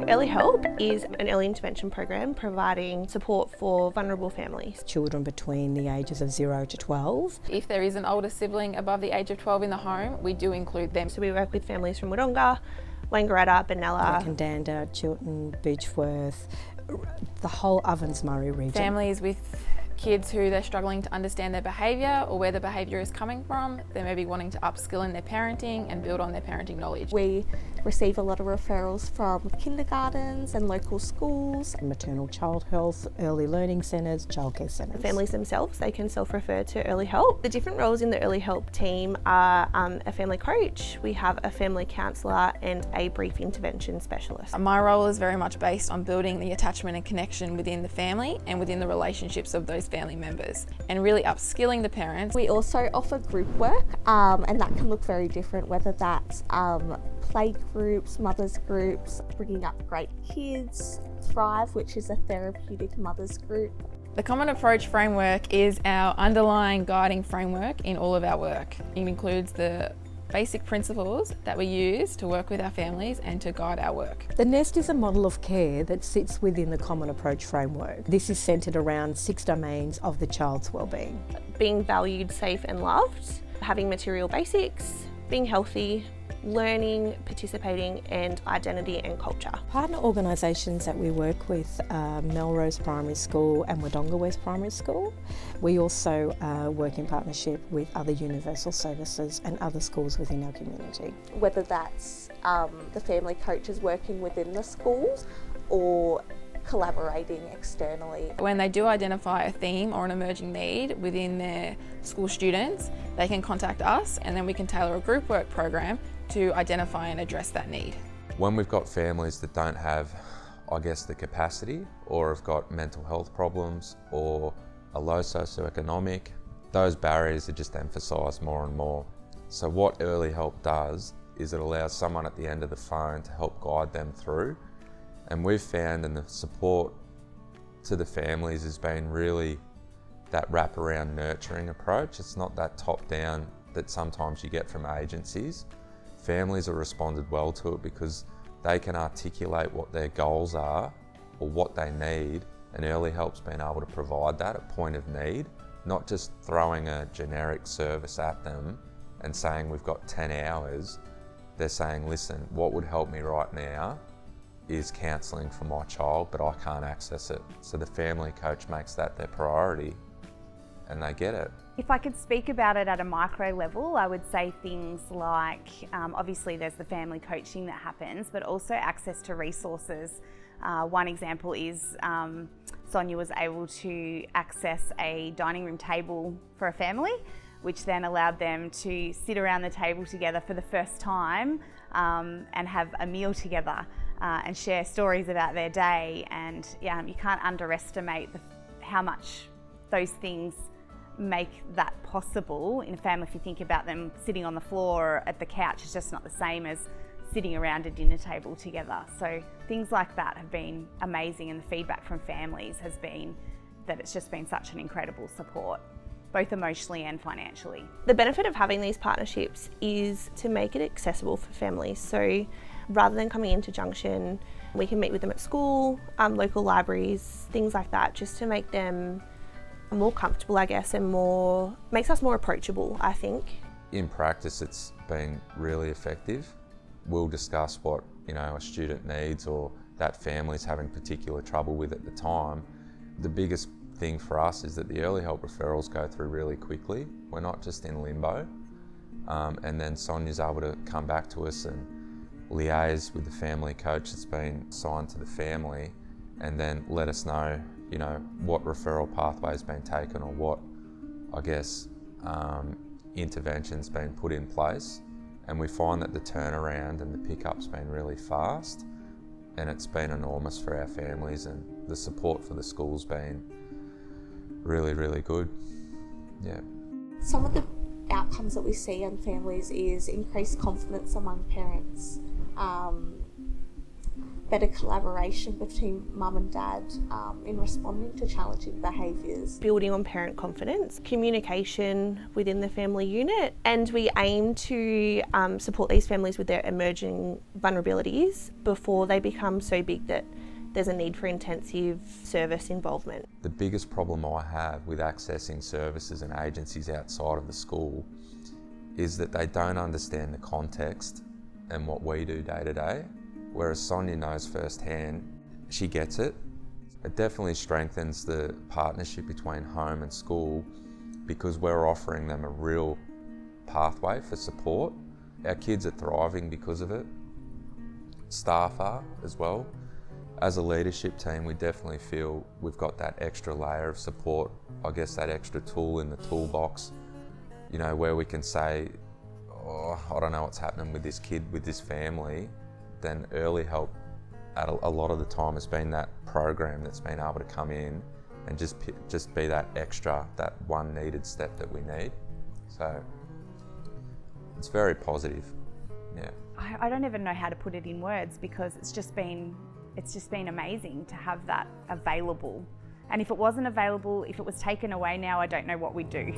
Early Help is an early intervention program providing support for vulnerable families. Children between the ages of 0 to 12. If there is an older sibling above the age of 12 in the home, we do include them. So we work with families from Wodonga, Wangaratta, Benalla, Candanda, Chiltern, Beechworth, the whole Ovens Murray region. Families with kids who they're struggling to understand their behaviour or where the behaviour is coming from. They may be wanting to upskill in their parenting and build on their parenting knowledge. We receive a lot of referrals from kindergartens and local schools. Maternal child health, early learning centres, childcare the centres. families themselves. They can self-refer to Early Help. The different roles in the Early Help team are a family coach, we have a family counsellor and a brief intervention specialist. My role is very much based on building the attachment and connection within the family and within the relationships of those family members and really upskilling the parents. We also offer group work and that can look very different, whether that's play groups, mothers groups, bringing up great kids, Thrive, which is a therapeutic mothers group. The Common Approach framework is our underlying guiding framework in all of our work. It includes the basic principles that we use to work with our families and to guide our work. The Nest is a model of care that sits within the Common Approach framework. This is centred around 6 domains of the child's wellbeing. Being valued, safe and loved, having material basics, being healthy, learning, participating and identity and culture. Partner organisations that we work with are Melrose Primary School and Wodonga West Primary School. We also work in partnership with other universal services and other schools within our community. Whether that's the family coaches working within the schools or collaborating externally. When they do identify a theme or an emerging need within their school students, they can contact us and then we can tailor a group work program to identify and address that need. When we've got families that don't have, the capacity or have got mental health problems or a low socioeconomic, those barriers are just emphasised more and more. So what Early Help does is it allows someone at the end of the phone to help guide them through. And we've found in the support to the families has been really that wraparound nurturing approach. It's not that top-down that sometimes you get from agencies. Families have responded well to it because they can articulate what their goals are or what they need, and Early Help's been able to provide that at point of need, not just throwing a generic service at them and saying we've got 10 hours. They're saying, listen, what would help me right now is counselling for my child, but I can't access it. So the family coach makes that their priority and they get it. If I could speak about it at a micro level, I would say things like, obviously there's the family coaching that happens, but also access to resources. One example is Sonia was able to access a dining room table for a family, which then allowed them to sit around the table together for the first time and have a meal together and share stories about their day. And you can't underestimate how much those things make that possible in a family. If you think about them sitting on the floor or at the couch, it's just not the same as sitting around a dinner table together. So things like that have been amazing, and the feedback from families has been that it's just been such an incredible support, both emotionally and financially. The benefit of having these partnerships is to make it accessible for families. So rather than coming into Junction, we can meet with them at school, local libraries, things like that, just to make them more comfortable, and makes us more approachable, I think. In practice, it's been really effective. We'll discuss what a student needs or that family's having particular trouble with at the time. The biggest thing for us is that the Early Help referrals go through really quickly. We're not just in limbo. And then Sonia's able to come back to us and liaise with the family coach that's been assigned to the family and then let us know what referral pathway's been taken or what, intervention's been put in place. And we find that the turnaround and the pickup's been really fast, and it's been enormous for our families, and the support for the school's been really, really good. Yeah. Some of the outcomes that we see in families is increased confidence among parents, better collaboration between mum and dad in responding to challenging behaviours. Building on parent confidence, communication within the family unit, and we aim to support these families with their emerging vulnerabilities before they become so big that there's a need for intensive service involvement. The biggest problem I have with accessing services and agencies outside of the school is that they don't understand the context and what we do day to day. Whereas Sonia knows firsthand, she gets it. It definitely strengthens the partnership between home and school because we're offering them a real pathway for support. Our kids are thriving because of it. Staff are as well. As a leadership team, we definitely feel we've got that extra layer of support, I guess that extra tool in the toolbox, you know, where we can say, oh, I don't know what's happening with this kid, with this family. Then early help at a lot of the time has been that program that's been able to come in and just be that extra, that one needed step that we need. So it's very positive, yeah. I don't even know how to put it in words because it's just been amazing to have that available. And if it wasn't available, if it was taken away now, I don't know what we'd do.